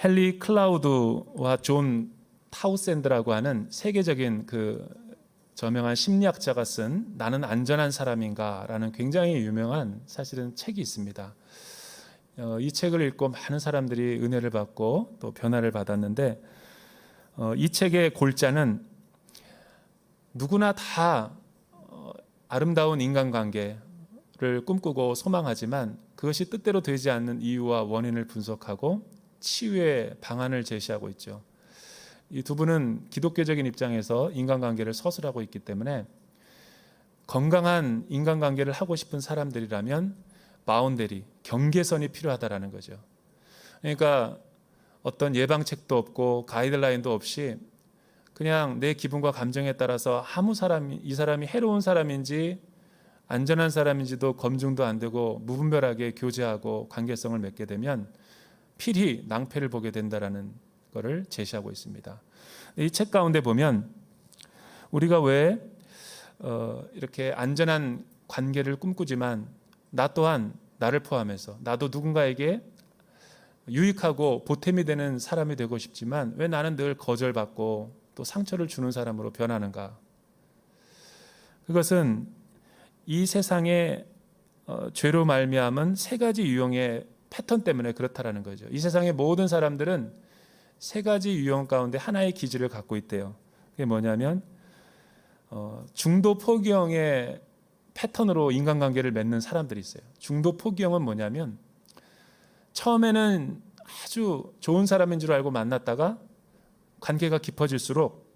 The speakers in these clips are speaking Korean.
헨리 클라우드와 존 타우샌드라고 하는 세계적인 그 저명한 심리학자가 쓴 나는 안전한 사람인가라는 굉장히 유명한 사실은 책이 있습니다. 이 책을 읽고 많은 사람들이 은혜를 받고 또 변화를 받았는데, 이 책의 골자는 누구나 다 아름다운 인간관계를 꿈꾸고 소망하지만 그것이 뜻대로 되지 않는 이유와 원인을 분석하고 치유의 방안을 제시하고 있죠. 이 두 분은 기독교적인 입장에서 인간관계를 서술하고 있기 때문에 건강한 인간관계를 하고 싶은 사람들이라면 바운더리, 경계선이 필요하다라는 거죠. 그러니까 어떤 예방책도 없고 가이드라인도 없이 그냥 내 기분과 감정에 따라서 아무 사람이, 이 사람이 해로운 사람인지 안전한 사람인지도 검증도 안 되고 무분별하게 교제하고 관계성을 맺게 되면 필히 낭패를 보게 된다라는 것을 제시하고 있습니다. 이 책 가운데 보면 우리가 왜 이렇게 안전한 관계를 꿈꾸지만 나 또한 나를 포함해서 나도 누군가에게 유익하고 보탬이 되는 사람이 되고 싶지만 왜 나는 늘 거절받고 또 상처를 주는 사람으로 변하는가? 그것은 이 세상의 죄로 말미암은 세 가지 유형의 패턴 때문에 그렇다라는 거죠. 이 세상의 모든 사람들은 세 가지 유형 가운데 하나의 기질을 갖고 있대요. 그게 뭐냐면 중도 포기형의 패턴으로 인간관계를 맺는 사람들이 있어요. 중도 포기형은 뭐냐면 처음에는 아주 좋은 사람인 줄 알고 만났다가 관계가 깊어질수록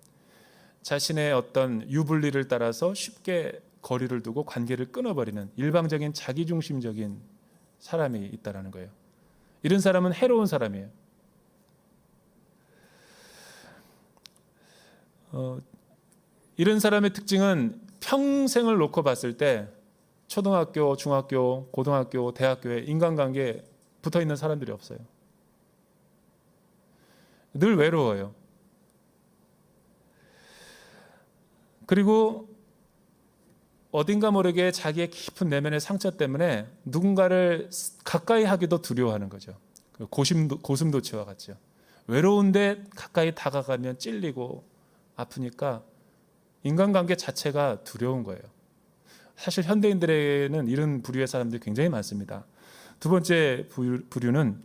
자신의 어떤 유불리를 따라서 쉽게 거리를 두고 관계를 끊어버리는 일방적인 자기중심적인 사람이 있다는 거예요. 이런 사람은 해로운 사람이에요. 이런 사람의 특징은 평생을 놓고 봤을 때 초등학교, 중학교, 고등학교, 대학교에 인간관계에 붙어있는 사람들이 없어요. 늘 외로워요. 그리고 어딘가 모르게 자기의 깊은 내면의 상처 때문에 누군가를 가까이 하기도 두려워하는 거죠. 고슴도치와 같죠. 외로운데 가까이 다가가면 찔리고 아프니까 인간관계 자체가 두려운 거예요. 사실 현대인들에게는 이런 부류의 사람들이 굉장히 많습니다. 두 번째 부류는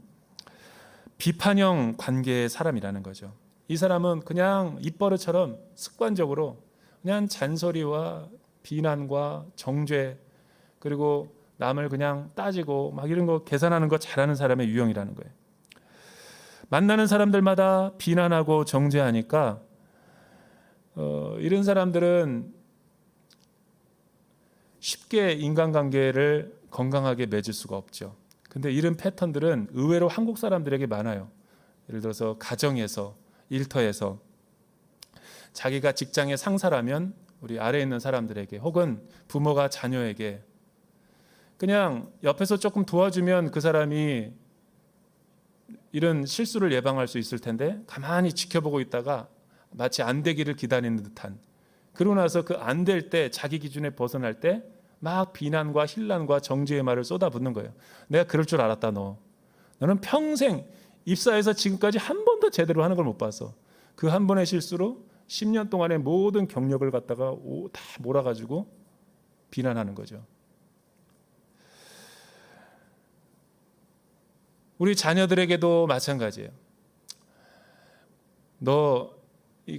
비판형 관계의 사람이라는 거죠. 이 사람은 그냥 입버릇처럼 습관적으로 그냥 잔소리와 비난과 정죄 그리고 남을 그냥 따지고 막 이런 거 계산하는 거 잘하는 사람의 유형이라는 거예요. 만나는 사람들마다 비난하고 정죄하니까 이런 사람들은 쉽게 인간관계를 건강하게 맺을 수가 없죠. 근데 이런 패턴들은 의외로 한국 사람들에게 많아요. 예를 들어서 가정에서, 일터에서 자기가 직장의 상사라면 우리 아래에 있는 사람들에게 혹은 부모가 자녀에게 그냥 옆에서 조금 도와주면 그 사람이 이런 실수를 예방할 수 있을 텐데 가만히 지켜보고 있다가 마치 안 되기를 기다리는 듯한, 그러고 나서 그 안 될 때 자기 기준에 벗어날 때 막 비난과 힐난과 정죄의 말을 쏟아붓는 거예요. 내가 그럴 줄 알았다. 너는 평생 입사해서 지금까지 한 번도 제대로 하는 걸 못 봤어. 그 한 번의 실수로 10년 동안의 모든 경력을 갖다가 다 몰아가지고 비난하는 거죠. 우리 자녀들에게도 마찬가지예요. 너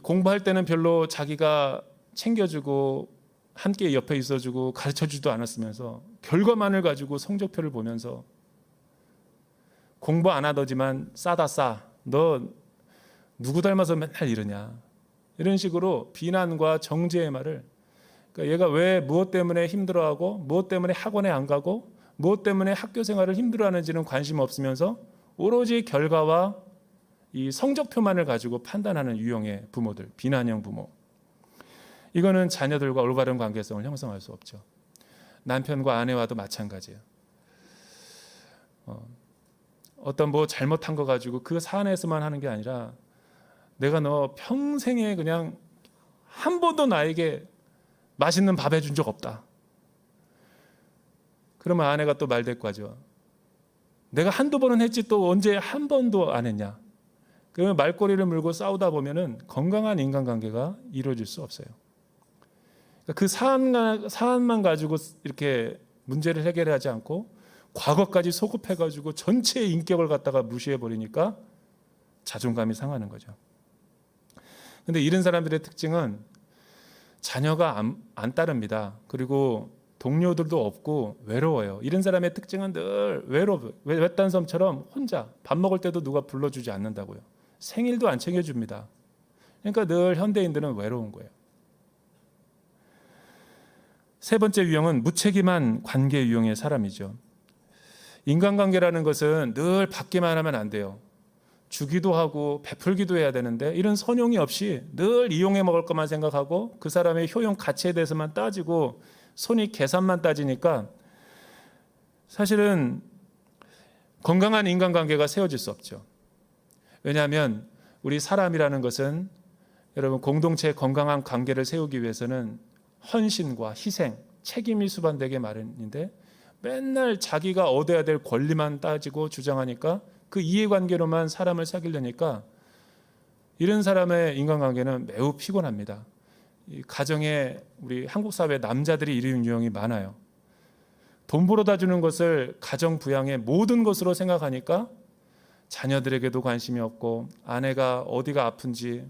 공부할 때는 별로 자기가 챙겨주고 함께 옆에 있어주고 가르쳐주지도 않았으면서 결과만을 가지고 성적표를 보면서 공부 안 하더지만 싸다 싸. 너 누구 닮아서 맨날 이러냐. 이런 식으로 비난과 정죄의 말을, 그러니까 얘가 왜 무엇 때문에 힘들어하고 무엇 때문에 학원에 안 가고 무엇 때문에 학교 생활을 힘들어하는지는 관심 없으면서 오로지 결과와 이 성적표만을 가지고 판단하는 유형의 부모들, 비난형 부모. 이거는 자녀들과 올바른 관계성을 형성할 수 없죠. 남편과 아내와도 마찬가지예요. 어떤 뭐 잘못한 거 가지고 그 사안에서만 하는 게 아니라 내가 너 평생에 그냥 한 번도 나에게 맛있는 밥 해준 적 없다. 그러면 아내가 또 말대꾸하죠. 내가 한두 번은 했지 또 언제 한 번도 안 했냐. 그러면 말꼬리를 물고 싸우다 보면은 건강한 인간관계가 이루어질 수 없어요. 그 사안만 가지고 이렇게 문제를 해결하지 않고 과거까지 소급해가지고 전체의 인격을 갖다가 무시해버리니까 자존감이 상하는 거죠. 근데 이런 사람들의 특징은 자녀가 안 따릅니다. 그리고 동료들도 없고 외로워요. 이런 사람의 특징은 늘 외딴 섬처럼 혼자 밥 먹을 때도 누가 불러주지 않는다고요. 생일도 안 챙겨줍니다. 그러니까 늘 현대인들은 외로운 거예요. 세 번째 유형은 무책임한 관계 유형의 사람이죠. 인간관계라는 것은 늘 받기만 하면 안 돼요. 주기도 하고 베풀기도 해야 되는데 이런 선용이 없이 늘 이용해 먹을 것만 생각하고 그 사람의 효용 가치에 대해서만 따지고 손이 계산만 따지니까 사실은 건강한 인간관계가 세워질 수 없죠. 왜냐하면 우리 사람이라는 것은 여러분 공동체의 건강한 관계를 세우기 위해서는 헌신과 희생, 책임이 수반되게 마련인데 맨날 자기가 얻어야 될 권리만 따지고 주장하니까 그 이해관계로만 사람을 사귀려니까 이런 사람의 인간관계는 매우 피곤합니다. 이 가정에 우리 한국 사회 남자들이 이런 유형이 많아요. 돈 벌어다 주는 것을 가정 부양의 모든 것으로 생각하니까 자녀들에게도 관심이 없고 아내가 어디가 아픈지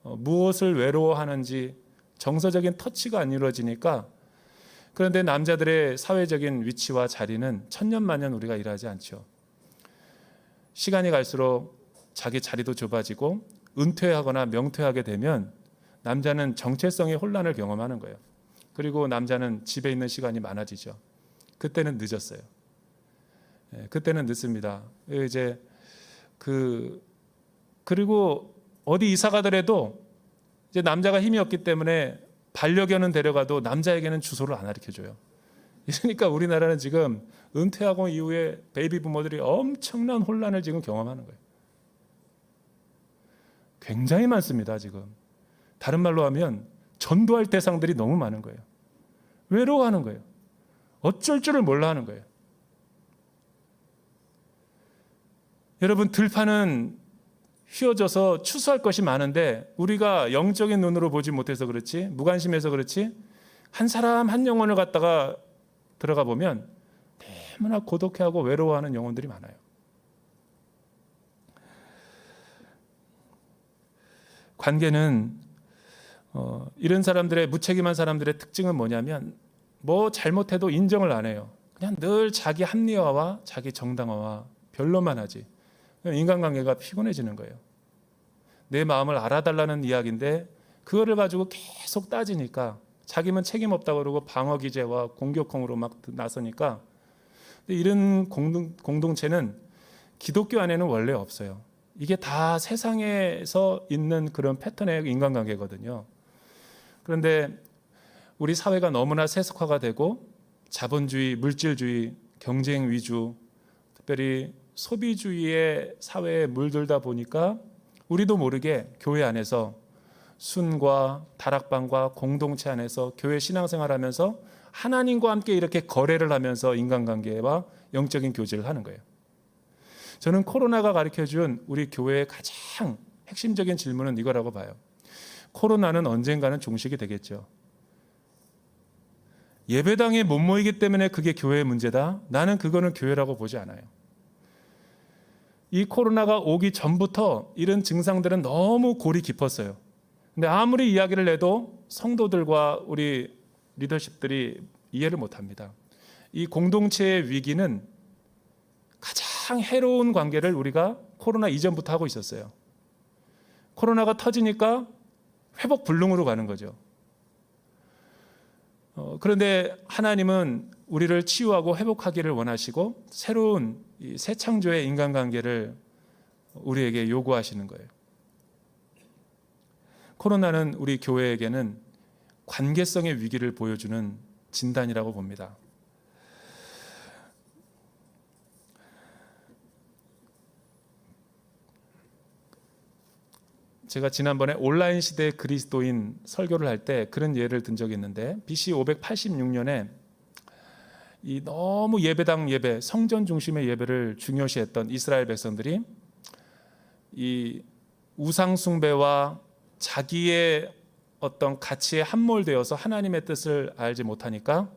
무엇을 외로워하는지 정서적인 터치가 안 이루어지니까 그런데 남자들의 사회적인 위치와 자리는 천년만년 우리가 일하지 않죠. 시간이 갈수록 자기 자리도 좁아지고 은퇴하거나 명퇴하게 되면 남자는 정체성의 혼란을 경험하는 거예요. 그리고 남자는 집에 있는 시간이 많아지죠. 그때는 늦었어요. 그때는 늦습니다. 이제 그리고 어디 이사 가더라도 이제 남자가 힘이 없기 때문에 반려견은 데려가도 남자에게는 주소를 안 가르쳐줘요. 그러니까 우리나라는 지금 은퇴하고 이후에 베이비 부모들이 엄청난 혼란을 지금 경험하는 거예요. 굉장히 많습니다, 지금. 다른 말로 하면 전도할 대상들이 너무 많은 거예요. 외로워하는 거예요. 어쩔 줄을 몰라 하는 거예요. 여러분, 들판은 휘어져서 추수할 것이 많은데 우리가 영적인 눈으로 보지 못해서 그렇지, 무관심해서 그렇지, 한 사람 한 영혼을 갖다가 들어가 보면 너무나 고독해하고 외로워하는 영혼들이 많아요. 관계는 이런 사람들의, 무책임한 사람들의 특징은 뭐냐면 뭐 잘못해도 인정을 안 해요. 그냥 늘 자기 합리화와 자기 정당화와 변론만 하지. 인간관계가 피곤해지는 거예요. 내 마음을 알아달라는 이야기인데 그거를 가지고 계속 따지니까 자기는 책임 없다고 그러고 방어 기제와 공격형으로 막 나서니까 이런 공동체는 기독교 안에는 원래 없어요. 이게 다 세상에서 있는 그런 패턴의 인간관계거든요. 그런데 우리 사회가 너무나 세속화가 되고 자본주의, 물질주의, 경쟁 위주, 특별히 소비주의의 사회에 물들다 보니까 우리도 모르게 교회 안에서 순과 다락방과 공동체 안에서 교회 신앙생활하면서 하나님과 함께 이렇게 거래를 하면서 인간관계와 영적인 교제를 하는 거예요. 저는 코로나가 가르쳐준 우리 교회의 가장 핵심적인 질문은 이거라고 봐요. 코로나는 언젠가는 종식이 되겠죠. 예배당에 못 모이기 때문에 그게 교회의 문제다? 나는 그거는 교회라고 보지 않아요. 이 코로나가 오기 전부터 이런 증상들은 너무 골이 깊었어요. 근데 아무리 이야기를 해도 성도들과 우리 리더십들이 이해를 못합니다. 이 공동체의 위기는 가장 해로운 관계를 우리가 코로나 이전부터 하고 있었어요. 코로나가 터지니까 회복 불능으로 가는 거죠. 그런데 하나님은 우리를 치유하고 회복하기를 원하시고 새로운 이 새 창조의 인간관계를 우리에게 요구하시는 거예요. 코로나는 우리 교회에게는 관계성의 위기를 보여주는 진단이라고 봅니다. 제가 지난번에 온라인 시대 그리스도인 설교를 할 때 그런 예를 든 적이 있는데 BC 586년에 이 너무 예배당 예배, 성전 중심의 예배를 중요시했던 이스라엘 백성들이 이 우상 숭배와 자기의 어떤 가치에 함몰되어서 하나님의 뜻을 알지 못하니까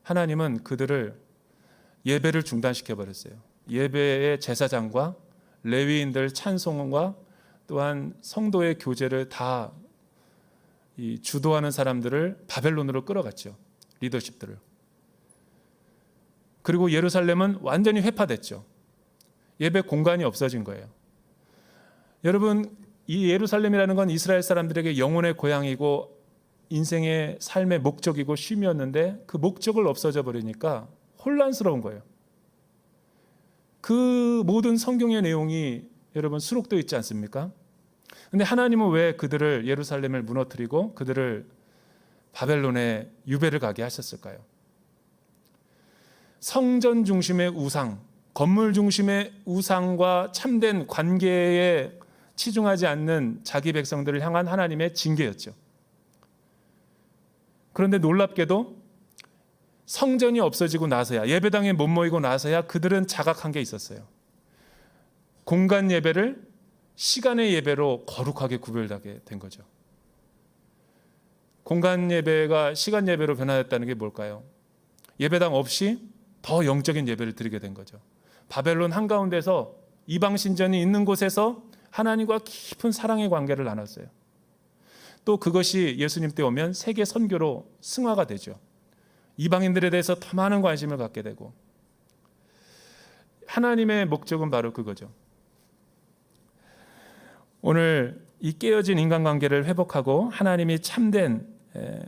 하나님은 그들을 예배를 중단시켜 버렸어요. 예배의 제사장과 레위인들 찬송과 또한 성도의 교제를 다 주도하는 사람들을 바벨론으로 끌어갔죠. 리더십들을. 그리고 예루살렘은 완전히 회파됐죠. 예배 공간이 없어진 거예요. 여러분, 이 예루살렘이라는 건 이스라엘 사람들에게 영혼의 고향이고 인생의 삶의 목적이고 쉼이었는데 그 목적을 없어져 버리니까 혼란스러운 거예요. 그 모든 성경의 내용이 여러분 수록되어 있지 않습니까? 근데 하나님은 왜 그들을 예루살렘을 무너뜨리고 그들을 바벨론에 유배를 가게 하셨을까요? 성전 중심의 우상, 건물 중심의 우상과 참된 관계에 치중하지 않는 자기 백성들을 향한 하나님의 징계였죠. 그런데 놀랍게도 성전이 없어지고 나서야, 예배당에 못 모이고 나서야 그들은 자각한 게 있었어요. 공간 예배를 시간의 예배로 거룩하게 구별하게 된 거죠. 공간 예배가 시간 예배로 변화됐다는 게 뭘까요? 예배당 없이 더 영적인 예배를 드리게 된 거죠. 바벨론 한가운데서 이방 신전이 있는 곳에서 하나님과 깊은 사랑의 관계를 나눴어요. 또 그것이 예수님 때 오면 세계 선교로 승화가 되죠. 이방인들에 대해서 더 많은 관심을 갖게 되고, 하나님의 목적은 바로 그거죠. 오늘 이 깨어진 인간관계를 회복하고 하나님이 참된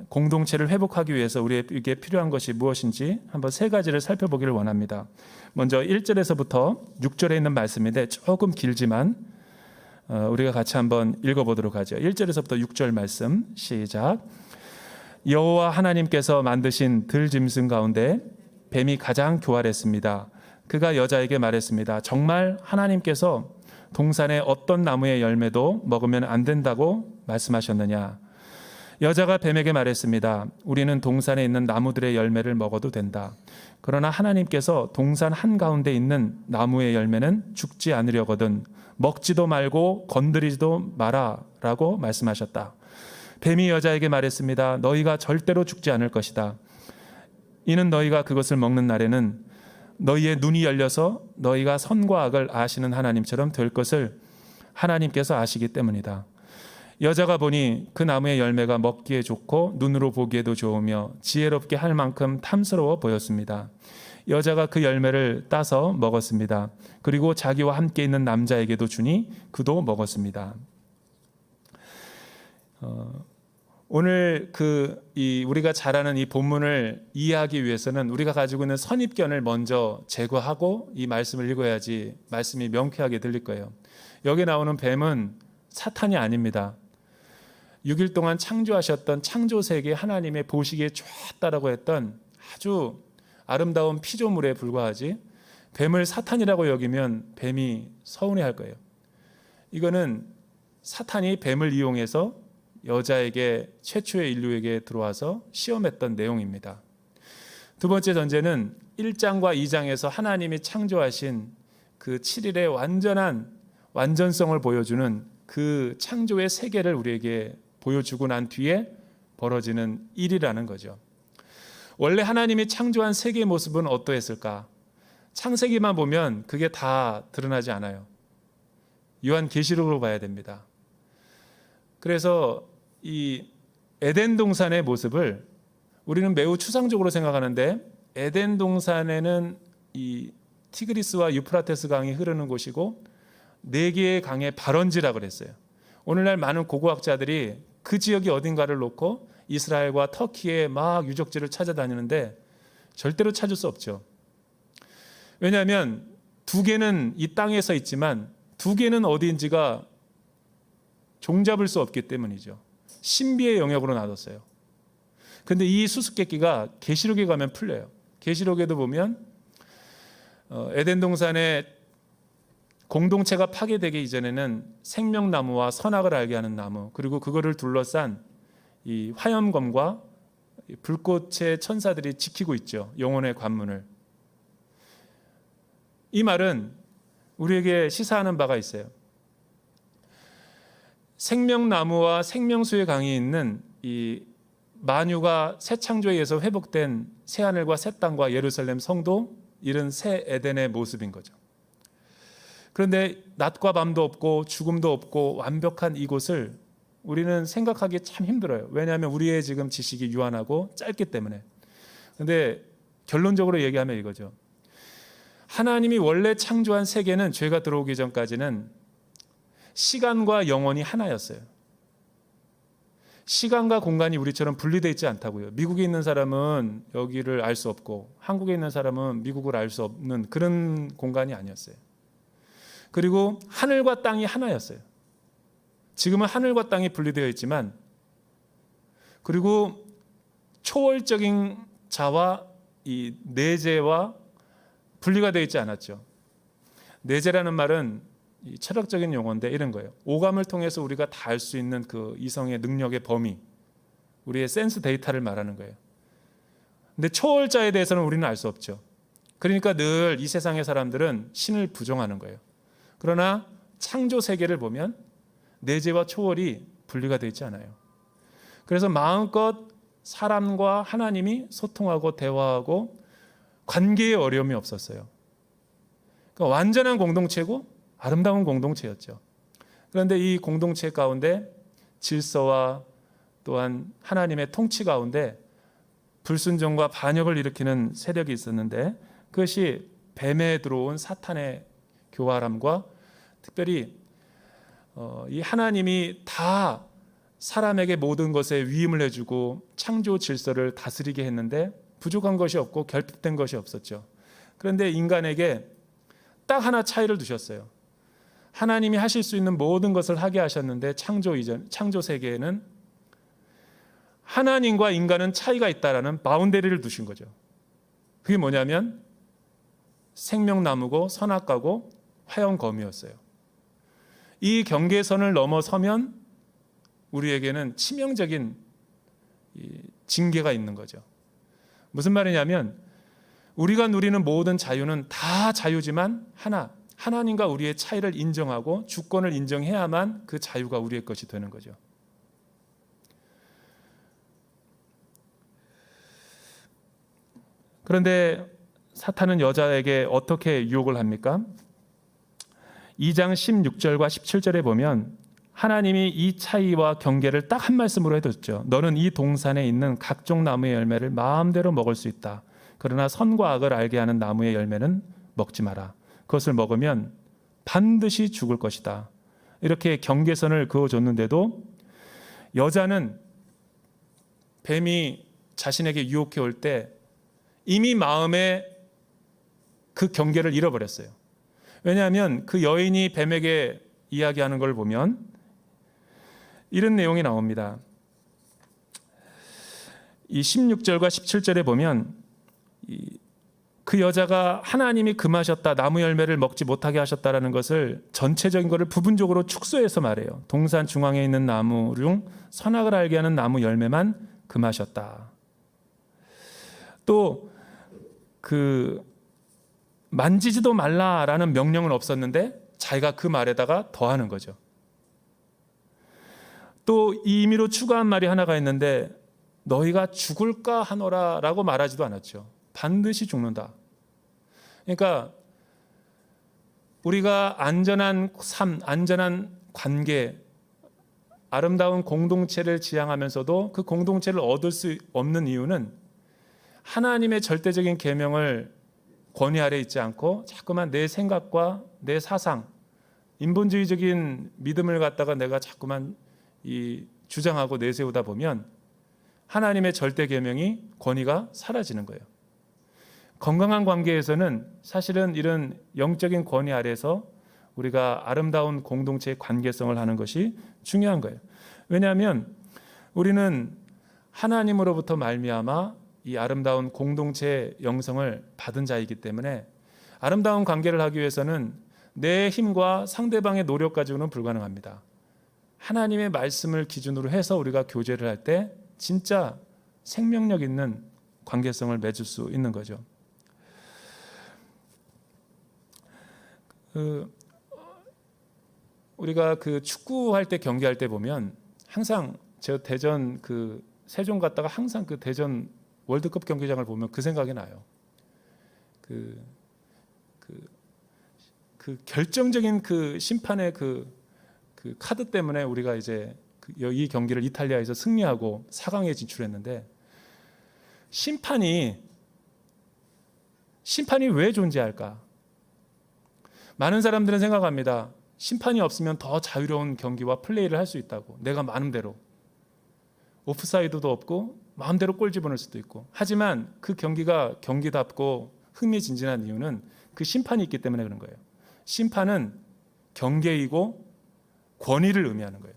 공동체를 회복하기 위해서 우리에게 필요한 것이 무엇인지 한번 세 가지를 살펴보기를 원합니다. 먼저 1절에서부터 6절에 있는 말씀인데 조금 길지만 우리가 같이 한번 읽어보도록 하죠. 1절에서부터 6절 말씀 시작. 여호와 하나님께서 만드신 들짐승 가운데 뱀이 가장 교활했습니다. 그가 여자에게 말했습니다. 정말 하나님께서 동산의 어떤 나무의 열매도 먹으면 안 된다고 말씀하셨느냐? 여자가 뱀에게 말했습니다. 우리는 동산에 있는 나무들의 열매를 먹어도 된다. 그러나 하나님께서 동산 한가운데 있는 나무의 열매는 죽지 않으려거든 먹지도 말고 건드리지도 마라 라고 말씀하셨다. 뱀이 여자에게 말했습니다. 너희가 절대로 죽지 않을 것이다. 이는 너희가 그것을 먹는 날에는 너희의 눈이 열려서 너희가 선과 악을 아시는 하나님처럼 될 것을 하나님께서 아시기 때문이다. 여자가 보니 그 나무의 열매가 먹기에 좋고 눈으로 보기에도 좋으며 지혜롭게 할 만큼 탐스러워 보였습니다. 여자가 그 열매를 따서 먹었습니다. 그리고 자기와 함께 있는 남자에게도 주니 그도 먹었습니다. 오늘 우리가 잘 아는 이 본문을 이해하기 위해서는 우리가 가지고 있는 선입견을 먼저 제거하고 이 말씀을 읽어야지 말씀이 명쾌하게 들릴 거예요. 여기 나오는 뱀은 사탄이 아닙니다. 6일 동안 창조하셨던 창조세계 하나님의 보시기에 좋았다라고 했던 아주 아름다운 피조물에 불과하지, 뱀을 사탄이라고 여기면 뱀이 서운해할 거예요. 이거는 사탄이 뱀을 이용해서 여자에게, 최초의 인류에게 들어와서 시험했던 내용입니다. 두 번째 전제는 1장과 2장에서 하나님이 창조하신 그 7일의 완전성을 보여주는 그 창조의 세계를 우리에게 보여주고 난 뒤에 벌어지는 일이라는 거죠. 원래 하나님이 창조한 세계의 모습은 어떠했을까? 창세기만 보면 그게 다 드러나지 않아요. 요한계시록으로 봐야 됩니다. 그래서 이 에덴 동산의 모습을 우리는 매우 추상적으로 생각하는데, 에덴 동산에는 이 티그리스와 유프라테스 강이 흐르는 곳이고 4개의 강의 발원지라고 그랬어요. 오늘날 많은 고고학자들이 그 지역이 어딘가를 놓고 이스라엘과 터키의 막 유적지를 찾아다니는데 절대로 찾을 수 없죠. 왜냐하면 2개는 이 땅에서 있지만 2개는 어디인지가 종잡을 수 없기 때문이죠. 신비의 영역으로 놔뒀어요. 근데 이 수수께끼가 계시록에 가면 풀려요. 계시록에도 보면 에덴 동산의 공동체가 파괴되기 이전에는 생명나무와 선악을 알게 하는 나무, 그리고 그거를 둘러싼 이 화염검과 불꽃의 천사들이 지키고 있죠. 영혼의 관문을. 이 말은 우리에게 시사하는 바가 있어요. 생명나무와 생명수의 강이 있는 이 만유가 새 창조에 의해서 회복된 새 하늘과 새 땅과 예루살렘 성도, 이런 새 에덴의 모습인 거죠. 그런데 낮과 밤도 없고 죽음도 없고 완벽한 이곳을 우리는 생각하기 참 힘들어요. 왜냐하면 우리의 지금 지식이 유한하고 짧기 때문에. 그런데 결론적으로 얘기하면 이거죠. 하나님이 원래 창조한 세계는 죄가 들어오기 전까지는 시간과 영원이 하나였어요. 시간과 공간이 우리처럼 분리되어 있지 않다고요. 미국에 있는 사람은 여기를 알 수 없고 한국에 있는 사람은 미국을 알 수 없는 그런 공간이 아니었어요. 그리고 하늘과 땅이 하나였어요. 지금은 하늘과 땅이 분리되어 있지만, 그리고 초월적인 자와 이 내재와 분리가 되어 있지 않았죠. 내재라는 말은 이 철학적인 용어인데 이런 거예요. 오감을 통해서 우리가 다 알 수 있는 그 이성의 능력의 범위, 우리의 센스 데이터를 말하는 거예요. 근데 초월자에 대해서는 우리는 알 수 없죠. 그러니까 늘 이 세상의 사람들은 신을 부정하는 거예요. 그러나 창조 세계를 보면 내재와 초월이 분리가 되어 있지 않아요. 그래서 마음껏 사람과 하나님이 소통하고 대화하고 관계에 어려움이 없었어요. 그러니까 완전한 공동체고 아름다운 공동체였죠. 그런데 이 공동체 가운데 질서와 또한 하나님의 통치 가운데 불순종과 반역을 일으키는 세력이 있었는데, 그것이 뱀에 들어온 사탄의 교활함과 특별히 이 하나님이 다 사람에게 모든 것에 위임을 해주고 창조 질서를 다스리게 했는데 부족한 것이 없고 결핍된 것이 없었죠. 그런데 인간에게 딱 하나 차이를 두셨어요. 하나님이 하실 수 있는 모든 것을 하게 하셨는데 창조 세계에는 하나님과 인간은 차이가 있다라는 바운더리를 두신 거죠. 그게 뭐냐면 생명나무고 선악과고 화영검이었어요. 이 경계선을 넘어서면 우리에게는 치명적인 징계가 있는 거죠. 무슨 말이냐면 우리가 누리는 모든 자유는 다 자유지만 하나님과 우리의 차이를 인정하고 주권을 인정해야만 그 자유가 우리의 것이 되는 거죠. 그런데 사탄은 여자에게 어떻게 유혹을 합니까? 2장 16절과 17절에 보면 하나님이 이 차이와 경계를 딱 한 말씀으로 해뒀죠. 너는 이 동산에 있는 각종 나무의 열매를 마음대로 먹을 수 있다. 그러나 선과 악을 알게 하는 나무의 열매는 먹지 마라. 그것을 먹으면 반드시 죽을 것이다. 이렇게 경계선을 그어줬는데도 여자는 뱀이 자신에게 유혹해 올 때 이미 마음에 그 경계를 잃어버렸어요. 왜냐하면 그 여인이 뱀에게 이야기하는 걸 보면 이런 내용이 나옵니다. 이 16절과 17절에 보면 그 여자가 하나님이 금하셨다, 나무 열매를 먹지 못하게 하셨다라는 것을 전체적인 것을 부분적으로 축소해서 말해요. 동산 중앙에 있는 나무 중 선악을 알게 하는 나무 열매만 금하셨다. 또 만지지도 말라라는 명령은 없었는데 자기가 그 말에다가 더하는 거죠. 또 이 임의로 추가한 말이 하나가 있는데 너희가 죽을까 하노라라고 말하지도 않았죠. 반드시 죽는다. 그러니까 우리가 안전한 삶, 안전한 관계, 아름다운 공동체를 지향하면서도 그 공동체를 얻을 수 없는 이유는 하나님의 절대적인 계명을 권위 아래 있지 않고 자꾸만 내 생각과 내 사상, 인본주의적인 믿음을 갖다가 내가 자꾸만 주장하고 내세우다 보면 하나님의 절대 계명이 권위가 사라지는 거예요. 건강한 관계에서는 사실은 이런 영적인 권위 아래서 우리가 아름다운 공동체의 관계성을 하는 것이 중요한 거예요. 왜냐하면 우리는 하나님으로부터 말미암아 이 아름다운 공동체 영성을 받은 자이기 때문에 아름다운 관계를 하기 위해서는 내 힘과 상대방의 노력 가지고는 불가능합니다. 하나님의 말씀을 기준으로 해서 우리가 교제를 할 때 진짜 생명력 있는 관계성을 맺을 수 있는 거죠. 우리가 그 축구할 때 경기할 때 보면 항상 저 대전 그 세종 갔다가 항상 그 대전 월드컵 경기장을 보면 그 생각이 나요. 그 결정적인 그 심판의 그 카드 때문에 우리가 이제 이 경기를 이탈리아에서 승리하고 4강에 진출했는데 심판이 왜 존재할까? 많은 사람들은 생각합니다. 심판이 없으면 더 자유로운 경기와 플레이를 할 수 있다고. 내가 마음대로. 오프사이드도 없고 마음대로 골 집어넣을 수도 있고. 하지만 그 경기가 경기답고 흥미진진한 이유는 그 심판이 있기 때문에 그런 거예요. 심판은 경계이고 권위를 의미하는 거예요.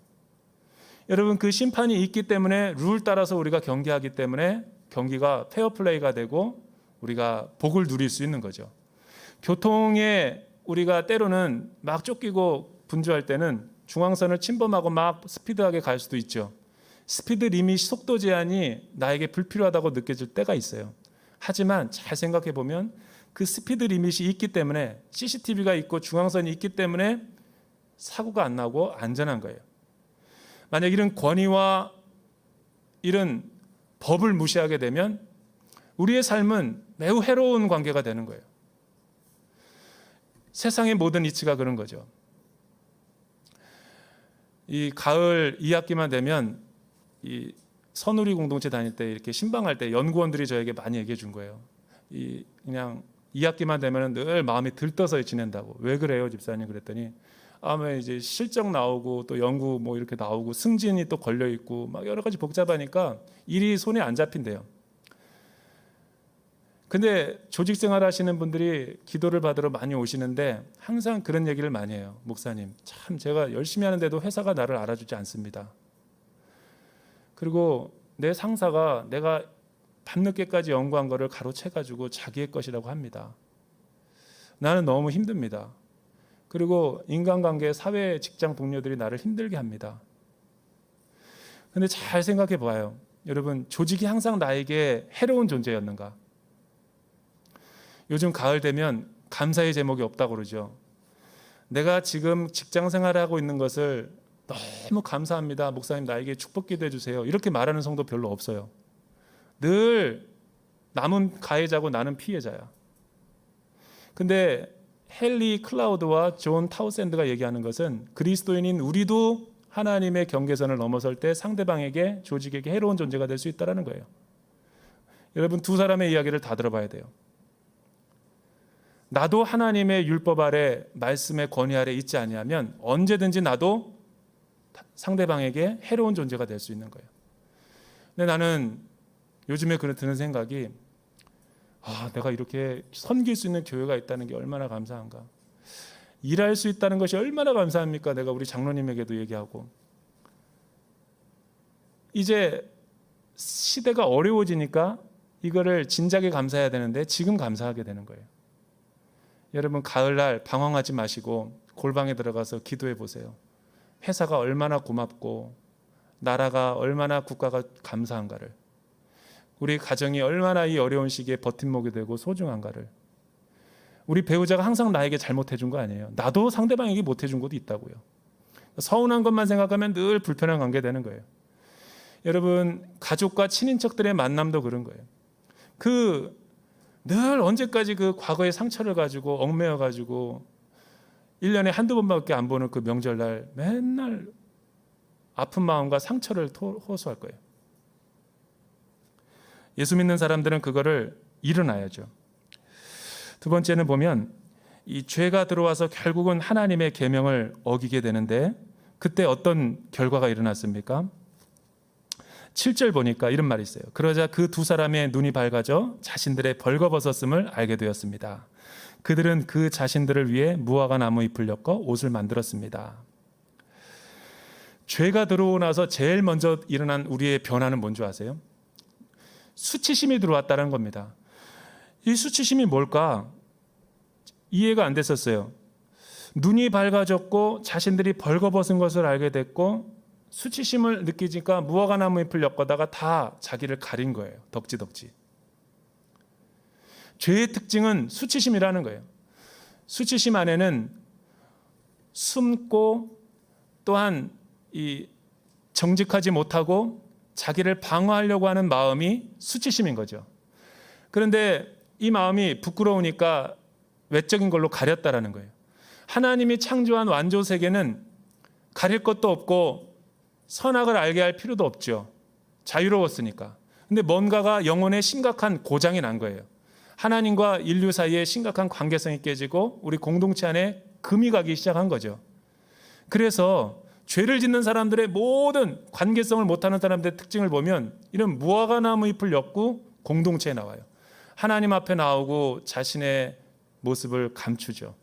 여러분, 그 심판이 있기 때문에 룰 따라서 우리가 경기하기 때문에 경기가 페어플레이가 되고 우리가 복을 누릴 수 있는 거죠. 교통에 우리가 때로는 막 쫓기고 분주할 때는 중앙선을 침범하고 막 스피드하게 갈 수도 있죠. 스피드 리밋 속도 제한이 나에게 불필요하다고 느껴질 때가 있어요. 하지만 잘 생각해 보면 그 스피드 리밋이 있기 때문에 CCTV가 있고 중앙선이 있기 때문에 사고가 안 나고 안전한 거예요. 만약 이런 권위와 이런 법을 무시하게 되면 우리의 삶은 매우 해로운 관계가 되는 거예요. 세상의 모든 이치가 그런 거죠. 이 가을 2학기만 되면 이 선우리 공동체 다닐 때 이렇게 신방할 때 연구원들이 저에게 많이 얘기해 준 거예요. 그냥 2학기만 되면 늘 마음이 들떠서 지낸다고. 왜 그래요, 집사님? 그랬더니 아마 이제 실적 나오고 또 연구 뭐 이렇게 나오고 승진이 또 걸려 있고 막 여러 가지 복잡하니까 일이 손에 안 잡힌대요. 근데 조직 생활 하시는 분들이 기도를 받으러 많이 오시는데 항상 그런 얘기를 많이 해요. 목사님, 참 제가 열심히 하는데도 회사가 나를 알아주지 않습니다. 그리고 내 상사가 내가 밤늦게까지 연구한 거를 가로채가지고 자기의 것이라고 합니다. 나는 너무 힘듭니다. 그리고 인간관계, 사회, 직장 동료들이 나를 힘들게 합니다. 근데 잘 생각해 봐요. 여러분, 조직이 항상 나에게 해로운 존재였는가? 요즘 가을 되면 감사의 제목이 없다고 그러죠. 내가 지금 직장 생활을 하고 있는 것을 너무 감사합니다. 목사님, 나에게 축복 기도해 주세요. 이렇게 말하는 성도 별로 없어요. 늘 남은 가해자고 나는 피해자야. 근데 헨리 클라우드와 존 타우샌드가 얘기하는 것은 그리스도인인 우리도 하나님의 경계선을 넘어설 때 상대방에게, 조직에게 해로운 존재가 될 수 있다는 거예요. 여러분, 두 사람의 이야기를 다 들어봐야 돼요. 나도 하나님의 율법 아래, 말씀의 권위 아래 있지 아니하면 언제든지 나도 상대방에게 해로운 존재가 될 수 있는 거예요. 근데 나는 요즘에 드는 생각이, 내가 이렇게 섬길 수 있는 교회가 있다는 게 얼마나 감사한가. 일할 수 있다는 것이 얼마나 감사합니까? 내가 우리 장로님에게도 얘기하고. 이제 시대가 어려워지니까 이거를 진작에 감사해야 되는데 지금 감사하게 되는 거예요. 여러분, 가을날 방황하지 마시고 골방에 들어가서 기도해 보세요. 회사가 얼마나 고맙고 나라가 얼마나, 국가가 감사한가를, 우리 가정이 얼마나 이 어려운 시기에 버팀목이 되고 소중한가를. 우리 배우자가 항상 나에게 잘못해 준 거 아니에요. 나도 상대방에게 못해 준 것도 있다고요. 서운한 것만 생각하면 늘 불편한 관계 되는 거예요. 여러분, 가족과 친인척들의 만남도 그런 거예요. 늘 언제까지 그 과거의 상처를 가지고 얽매여 가지고 1년에 한두 번밖에 안 보는 그 명절날 맨날 아픈 마음과 상처를 호소할 거예요. 예수 믿는 사람들은 그거를 일어나야죠. 두 번째는 보면 이 죄가 들어와서 결국은 하나님의 계명을 어기게 되는데 그때 어떤 결과가 일어났습니까? 7절 보니까 이런 말이 있어요. 그러자 그 두 사람의 눈이 밝아져 자신들의 벌거벗었음을 알게 되었습니다. 그들은 그 자신들을 위해 무화과 나무 잎을 엮어 옷을 만들었습니다. 죄가 들어오고 나서 제일 먼저 일어난 우리의 변화는 뭔지 아세요? 수치심이 들어왔다는 겁니다. 이 수치심이 뭘까? 이해가 안 됐었어요. 눈이 밝아졌고 자신들이 벌거벗은 것을 알게 됐고 수치심을 느끼니까 무화과 나무 잎을 엮어다가 다 자기를 가린 거예요. 덕지덕지. 죄의 특징은 수치심이라는 거예요. 수치심 안에는 숨고 또한 이 정직하지 못하고 자기를 방어하려고 하는 마음이 수치심인 거죠. 그런데 이 마음이 부끄러우니까 외적인 걸로 가렸다라는 거예요. 하나님이 창조한 완조 세계는 가릴 것도 없고 선악을 알게 할 필요도 없죠. 자유로웠으니까. 근데 뭔가가 영혼에 심각한 고장이 난 거예요. 하나님과 인류 사이에 심각한 관계성이 깨지고 우리 공동체 안에 금이 가기 시작한 거죠. 그래서 죄를 짓는 사람들의 모든 관계성을 못하는 사람들의 특징을 보면 이런 무화과나무 잎을 엮고 공동체에 나와요. 하나님 앞에 나오고 자신의 모습을 감추죠.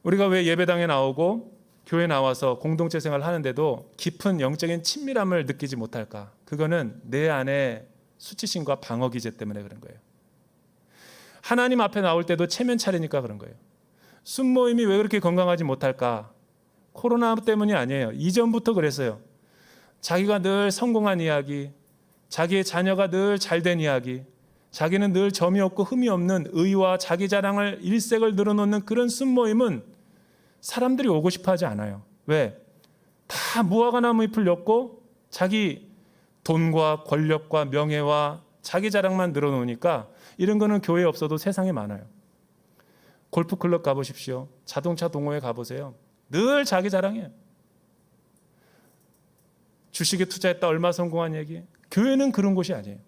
우리가 왜 예배당에 나오고 교회 나와서 공동체 생활을 하는데도 깊은 영적인 친밀함을 느끼지 못할까? 그거는 내 안에 수치심과 방어 기제 때문에 그런 거예요. 하나님 앞에 나올 때도 체면 차리니까 그런 거예요. 순모임이 왜 그렇게 건강하지 못할까? 코로나 때문이 아니에요. 이전부터 그랬어요. 자기가 늘 성공한 이야기, 자기의 자녀가 늘 잘된 이야기, 자기는 늘 점이 없고 흠이 없는 의와 자기 자랑을 일색을 늘어놓는 그런 순모임은 사람들이 오고 싶어 하지 않아요. 왜? 다 무화과나무 잎을 엮고 자기 돈과 권력과 명예와 자기 자랑만 늘어놓으니까 이런 거는 교회에 없어도 세상에 많아요. 골프클럽 가보십시오. 자동차 동호회 가보세요. 늘 자기 자랑이에요. 주식에 투자했다 얼마 성공한 얘기. 교회는 그런 곳이 아니에요.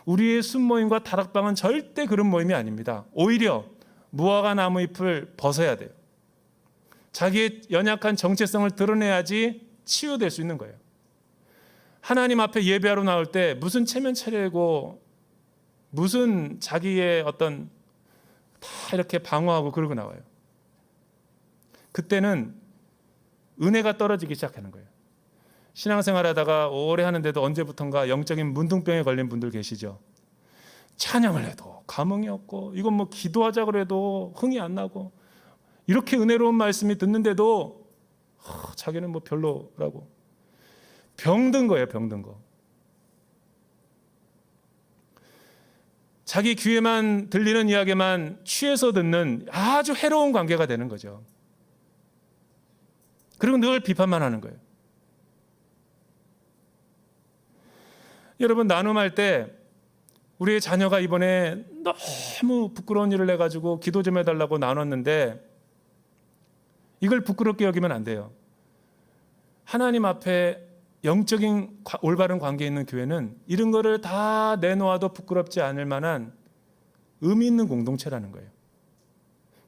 우리의 순모임과 다락방은 절대 그런 모임이 아닙니다. 오히려 무화과나무 잎을 벗어야 돼요. 자기의 연약한 정체성을 드러내야지 치유될 수 있는 거예요. 하나님 앞에 예배하러 나올 때 무슨 체면 차리고 무슨 자기의 어떤 다 이렇게 방어하고 그러고 나와요. 그때는 은혜가 떨어지기 시작하는 거예요. 신앙생활 하다가 오래 하는데도 언제부턴가 영적인 문둥병에 걸린 분들 계시죠. 찬양을 해도 감흥이 없고 이건 뭐 기도하자 그래도 흥이 안 나고 이렇게 은혜로운 말씀이 듣는데도 자기는 뭐 별로라고 병든 거예요. 병든 거. 자기 귀에만 들리는 이야기만 취해서 듣는 아주 해로운 관계가 되는 거죠. 그리고 늘 비판만 하는 거예요. 여러분 나눔할 때 우리의 자녀가 이번에 너무 부끄러운 일을 해가지고 기도 좀 해달라고 나눴는데 이걸 부끄럽게 여기면 안 돼요. 하나님 앞에 영적인 올바른 관계에 있는 교회는 이런 거를 다 내놓아도 부끄럽지 않을 만한 의미 있는 공동체라는 거예요.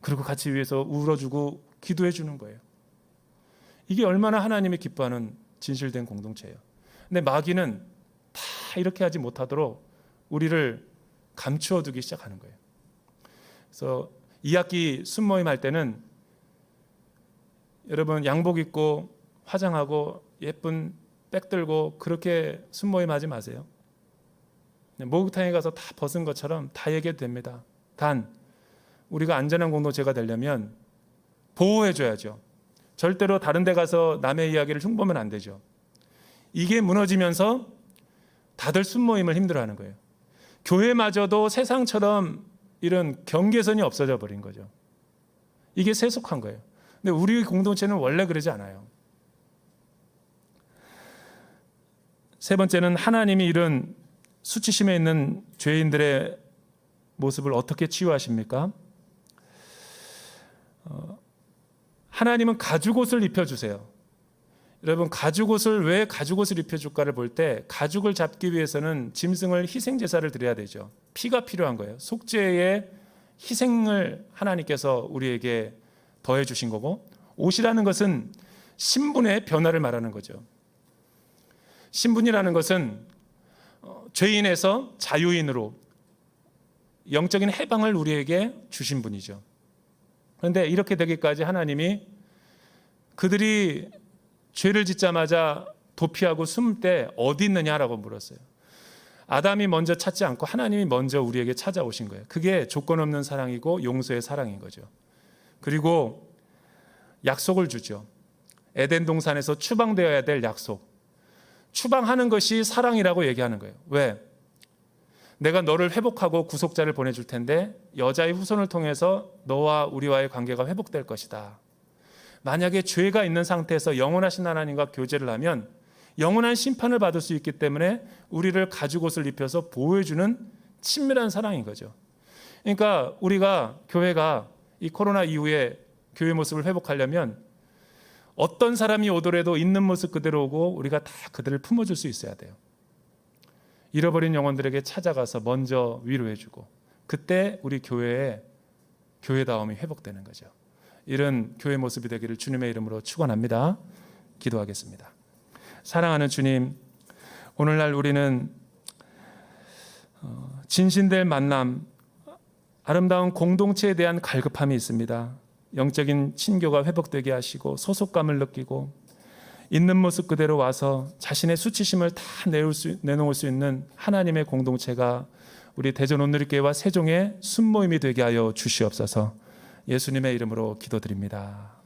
그리고 같이 위해서 울어주고 기도해 주는 거예요. 이게 얼마나 하나님이 기뻐하는 진실된 공동체예요. 근데 마귀는 다 이렇게 하지 못하도록 우리를 감추어 두기 시작하는 거예요. 그래서 2학기 순모임 할 때는 여러분 양복 입고 화장하고 예쁜 백 들고 그렇게 순모임 하지 마세요. 목욕탕에 가서 다 벗은 것처럼 다 얘기해도 됩니다. 단 우리가 안전한 공동체가 되려면 보호해 줘야죠. 절대로 다른 데 가서 남의 이야기를 흉보면 안 되죠. 이게 무너지면서 다들 순모임을 힘들어하는 거예요. 교회마저도 세상처럼 이런 경계선이 없어져 버린 거죠. 이게 세속한 거예요. 근데 우리 공동체는 원래 그러지 않아요. 세 번째는 하나님이 이런 수치심에 있는 죄인들의 모습을 어떻게 치유하십니까? 하나님은 가죽옷을 입혀주세요. 여러분 가죽옷을 왜 가죽옷을 입혀줄까를 볼 때 가죽을 잡기 위해서는 짐승을 희생제사를 드려야 되죠. 피가 필요한 거예요. 속죄의 희생을 하나님께서 우리에게 더해 주신 거고, 옷이라는 것은 신분의 변화를 말하는 거죠. 신분이라는 것은 죄인에서 자유인으로 영적인 해방을 우리에게 주신 분이죠. 그런데 이렇게 되기까지 하나님이 그들이 죄를 짓자마자 도피하고 숨을 때 어디 있느냐라고 물었어요. 아담이 먼저 찾지 않고 하나님이 먼저 우리에게 찾아오신 거예요. 그게 조건 없는 사랑이고 용서의 사랑인 거죠. 그리고 약속을 주죠. 에덴 동산에서 추방되어야 될 약속. 추방하는 것이 사랑이라고 얘기하는 거예요. 왜? 내가 너를 회복하고 구속자를 보내줄 텐데 여자의 후손을 통해서 너와 우리와의 관계가 회복될 것이다. 만약에 죄가 있는 상태에서 영원하신 하나님과 교제를 하면 영원한 심판을 받을 수 있기 때문에 우리를 가죽옷을 입혀서 보호해주는 친밀한 사랑인 거죠. 그러니까 우리가 교회가 이 코로나 이후에 교회 모습을 회복하려면 어떤 사람이 오더라도 있는 모습 그대로 오고 우리가 다 그들을 품어줄 수 있어야 돼요. 잃어버린 영혼들에게 찾아가서 먼저 위로해주고, 그때 우리 교회의 교회다움이 회복되는 거죠. 이런 교회 모습이 되기를 주님의 이름으로 축원합니다. 기도하겠습니다. 사랑하는 주님, 오늘날 우리는 진신될 만남, 아름다운 공동체에 대한 갈급함이 있습니다. 영적인 친교가 회복되게 하시고 소속감을 느끼고 있는 모습 그대로 와서 자신의 수치심을 다 내놓을 수 있는 하나님의 공동체가 우리 대전 온누리교회와 세종의 순모임이 되게 하여 주시옵소서. 예수님의 이름으로 기도드립니다.